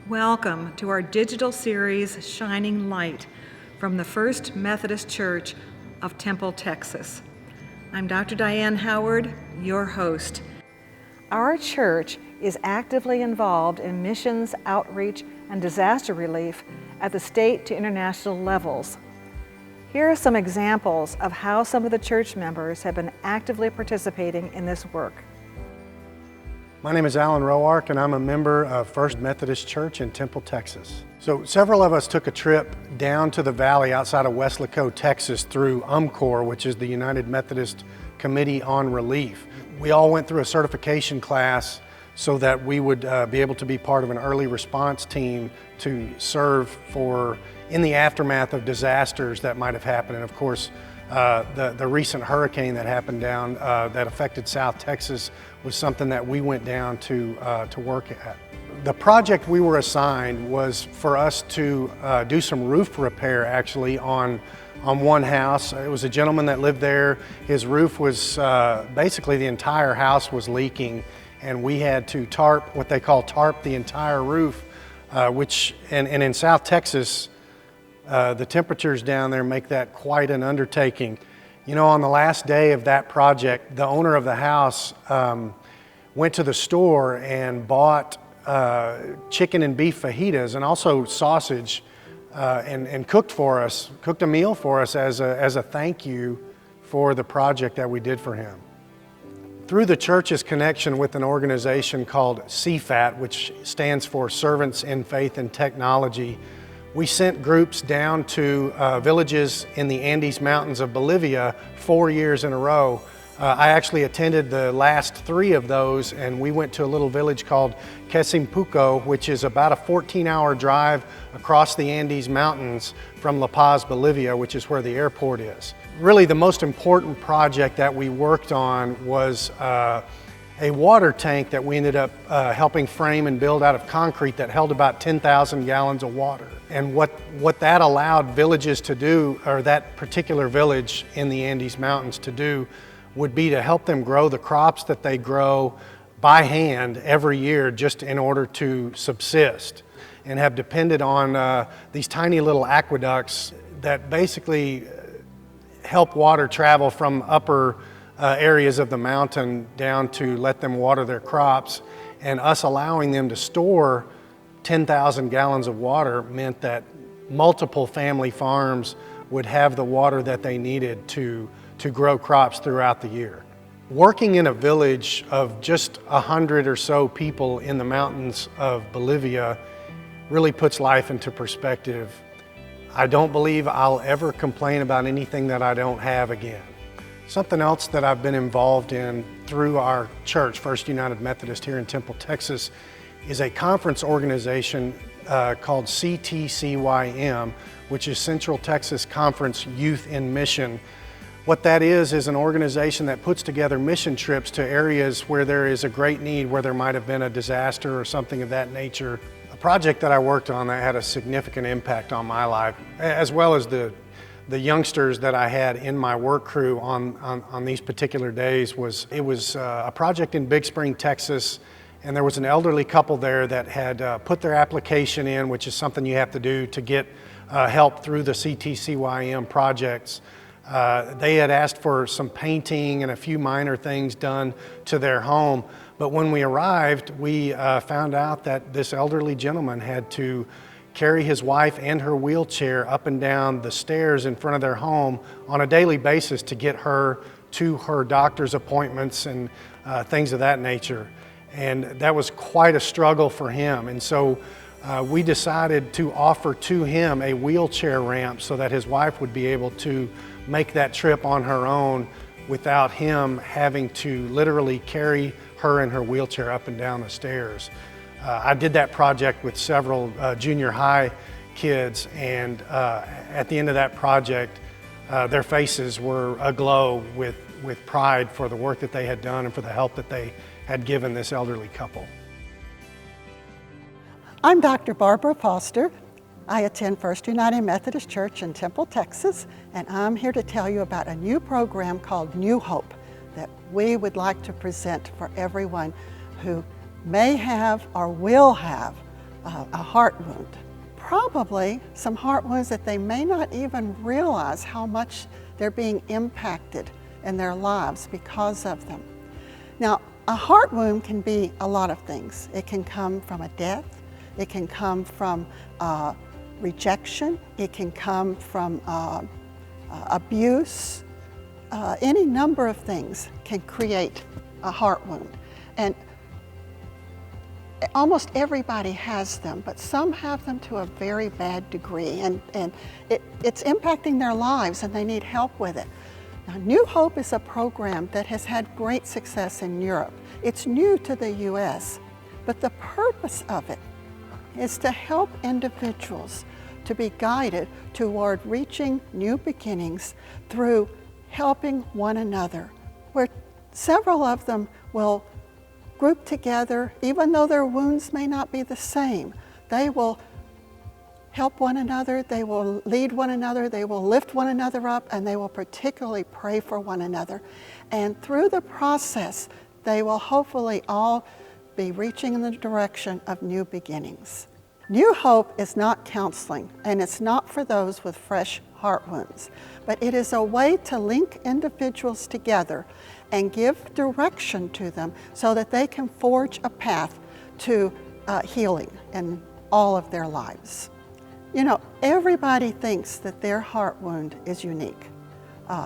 Welcome to our digital series, Shining Light, from the First Methodist Church of Temple, Texas. I'm Dr. Diane Howard, your host. Our church is actively involved in missions, outreach, and disaster relief at the state to international levels. Here are some examples of how some of the church members have been actively participating in this work. My name is Alan Roark, and I'm a member of First Methodist Church in Temple, Texas. So several of us took a trip down to the valley outside of Weslaco, Texas through UMCOR, which is the United Methodist Committee on Relief. We all went through a certification class so that we would be able to be part of an early response team to serve in the aftermath of disasters that might have happened. And of course, the recent hurricane that happened down that affected South Texas was something that we went down to work at. The project we were assigned was for us to do some roof repair actually on one house. It was a gentleman that lived there. His roof was basically the entire house was leaking, and we had to tarp, what they call tarp, the entire roof, which in South Texas, the temperatures down there make that quite an undertaking. You know, on the last day of that project, the owner of the house went to the store and bought chicken and beef fajitas and also sausage and cooked a meal for us as a thank you for the project that we did for him. Through the church's connection with an organization called CFAT, which stands for Servants in Faith and Technology, we sent groups down to villages in the Andes Mountains of Bolivia 4 years in a row. I actually attended the last 3 of those, and we went to a little village called Quesimpuco, which is about a 14-hour drive across the Andes Mountains from La Paz, Bolivia, which is where the airport is. Really, the most important project that we worked on was a water tank that we ended up helping frame and build out of concrete that held about 10,000 gallons of water. And what that allowed villages to do, or that particular village in the Andes Mountains to do, would be to help them grow the crops that they grow by hand every year just in order to subsist, and have depended on these tiny little aqueducts that basically help water travel from upper areas of the mountain down to let them water their crops. And us allowing them to store 10,000 gallons of water meant that multiple family farms would have the water that they needed to grow crops throughout the year. Working in a village of just 100 or so people in the mountains of Bolivia really puts life into perspective. I don't believe I'll ever complain about anything that I don't have again. Something else that I've been involved in through our church, First United Methodist here in Temple, Texas, is a conference organization called CTCYM, which is Central Texas Conference Youth in Mission. What that is an organization that puts together mission trips to areas where there is a great need, where there might have been a disaster or something of that nature. A project that I worked on that had a significant impact on my life, as well as the youngsters that I had in my work crew on these particular days, was a project in Big Spring, Texas, and there was an elderly couple there that had put their application in, which is something you have to do to get help through the CTCYM projects. They had asked for some painting and a few minor things done to their home, but when we arrived, we found out that this elderly gentleman had to carry his wife and her wheelchair up and down the stairs in front of their home on a daily basis to get her to her doctor's appointments and things of that nature. And that was quite a struggle for him. And so we decided to offer to him a wheelchair ramp so that his wife would be able to make that trip on her own without him having to literally carry her in her wheelchair up and down the stairs. I did that project with several junior high kids, and at the end of that project, their faces were aglow with pride for the work that they had done and for the help that they had given this elderly couple. I'm Dr. Barbara Foster. I attend First United Methodist Church in Temple, Texas, and I'm here to tell you about a new program called New Hope that we would like to present for everyone who may have or will have a heart wound. Probably some heart wounds that they may not even realize how much they're being impacted in their lives because of them. Now, a heart wound can be a lot of things. It can come from a death, it can come from rejection, it can come from abuse. Any number of things can create a heart wound. And almost everybody has them, but some have them to a very bad degree, and it's impacting their lives and they need help with it. Now, New Hope is a program that has had great success in Europe. It's new to the U.S., but the purpose of it is to help individuals to be guided toward reaching new beginnings through helping one another, where several of them will group together, even though their wounds may not be the same. They will help one another, they will lead one another, they will lift one another up, and they will particularly pray for one another. And through the process, they will hopefully all be reaching in the direction of new beginnings. New Hope is not counseling, and it's not for those with fresh heart wounds, but it is a way to link individuals together and give direction to them so that they can forge a path to healing in all of their lives. You know, everybody thinks that their heart wound is unique.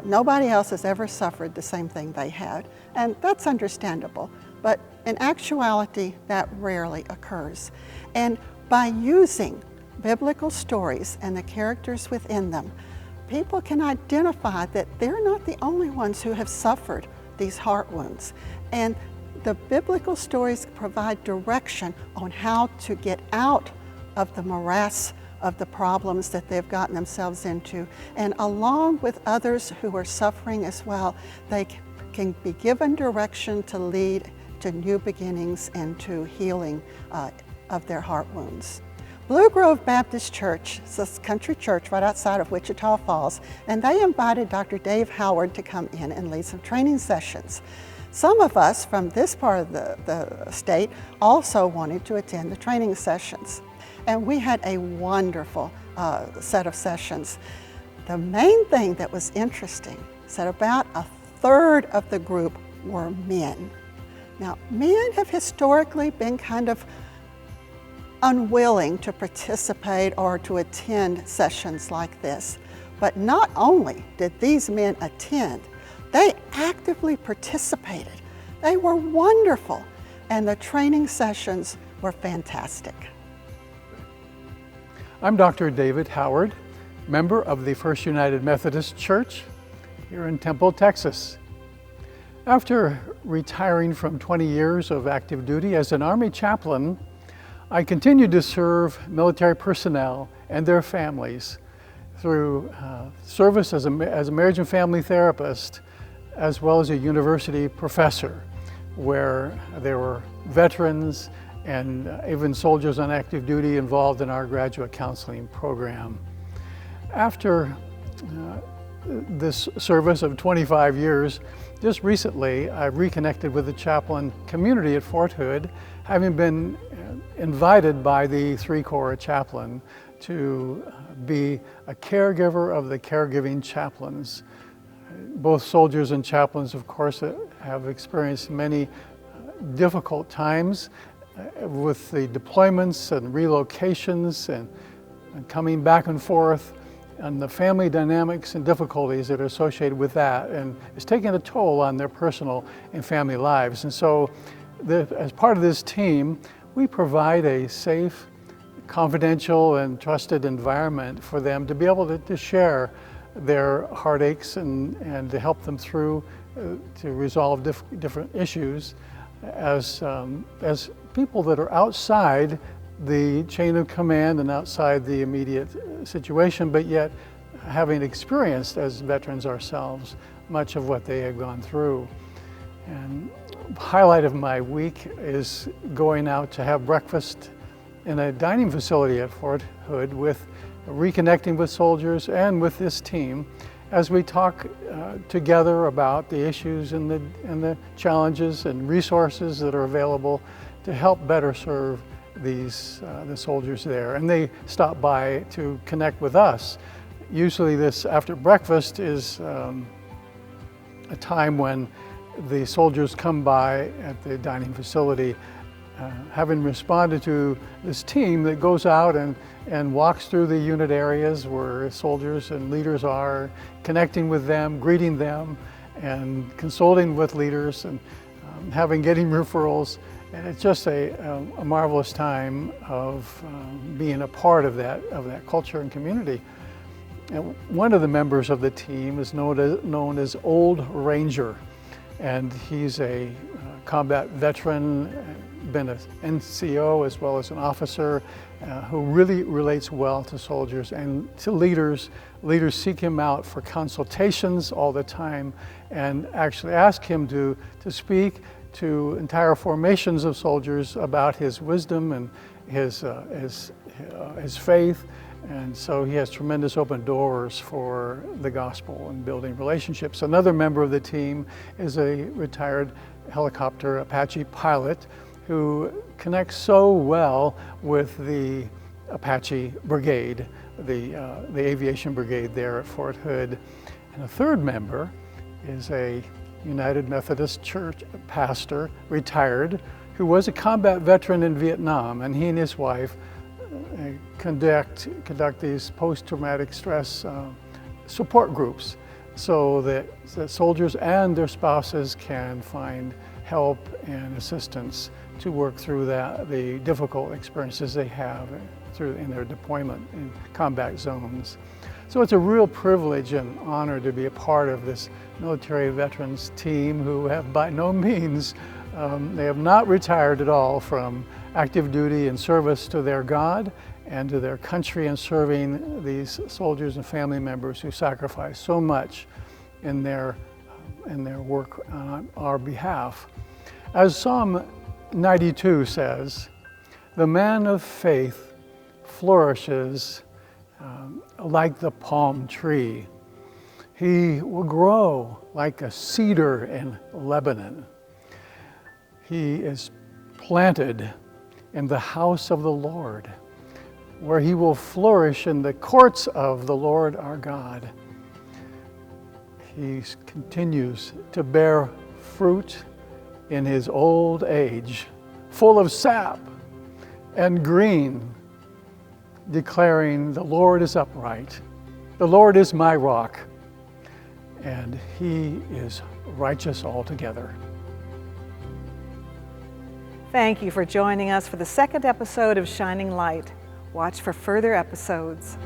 Nobody else has ever suffered the same thing they had, and that's understandable, but in actuality, that rarely occurs. And by using biblical stories and the characters within them, people can identify that they're not the only ones who have suffered these heart wounds. And the biblical stories provide direction on how to get out of the morass of the problems that they've gotten themselves into. And along with others who are suffering as well, they can be given direction to lead to new beginnings and to healing of their heart wounds. Blue Grove Baptist Church is a country church right outside of Wichita Falls, and they invited Dr. Dave Howard to come in and lead some training sessions. Some of us from this part of the state also wanted to attend the training sessions, and we had a wonderful set of sessions. The main thing that was interesting is that about a third of the group were men. Now, men have historically been kind of unwilling to participate or to attend sessions like this. But not only did these men attend, they actively participated. They were wonderful, and the training sessions were fantastic. I'm Dr. David Howard, member of the First United Methodist Church here in Temple, Texas. After retiring from 20 years of active duty as an Army chaplain, I continued to serve military personnel and their families through service as a marriage and family therapist, as well as a university professor, where there were veterans and even soldiers on active duty involved in our graduate counseling program. After this service of 25 years, just recently I reconnected with the chaplain community at Fort Hood, having been invited by the 3 Corps chaplain to be a caregiver of the caregiving chaplains. Both soldiers and chaplains, of course, have experienced many difficult times with the deployments and relocations and coming back and forth, and the family dynamics and difficulties that are associated with that, and it's taking a toll on their personal and family lives. And so as part of this team, we provide a safe, confidential, and trusted environment for them to be able to share their heartaches and to help them through to resolve different issues as people that are outside the chain of command and outside the immediate situation, but yet having experienced as veterans ourselves much of what they have gone through. And highlight of my week is going out to have breakfast in a dining facility at Fort Hood, with reconnecting with soldiers and with this team as we talk together about the issues and the challenges and resources that are available to help better serve the soldiers there, and they stop by to connect with us. Usually this after breakfast is a time when the soldiers come by at the dining facility, having responded to this team that goes out and walks through the unit areas where soldiers and leaders are, connecting with them, greeting them, and consulting with leaders, and getting referrals. And it's just a marvelous time of being a part of that culture and community. And one of the members of the team is known as Old Ranger, and he's a combat veteran, been an NCO as well as an officer, who really relates well to soldiers and to leaders. Leaders seek him out for consultations all the time and actually ask him to speak to entire formations of soldiers about his wisdom and his faith. And so he has tremendous open doors for the gospel and building relationships. Another member of the team is a retired helicopter Apache pilot who connects so well with the Apache Brigade, the aviation brigade there at Fort Hood. And a third member is a United Methodist Church pastor, retired, who was a combat veteran in Vietnam, and he and his wife conduct these post-traumatic stress support groups so that soldiers and their spouses can find help and assistance to work through the difficult experiences they have in their deployment in combat zones. So it's a real privilege and honor to be a part of this military veterans team who have by no means, they have not retired at all from active duty and service to their God and to their country, and serving these soldiers and family members who sacrifice so much in their work on our behalf. As Psalm 92 says, the man of faith flourishes like the palm tree. He will grow like a cedar in Lebanon. He is planted in the house of the Lord, where he will flourish in the courts of the Lord our God. He continues to bear fruit in his old age, full of sap and green, declaring, the Lord is upright, the Lord is my rock, and he is righteous altogether. Thank you for joining us for the second episode of Shining Light. Watch for further episodes.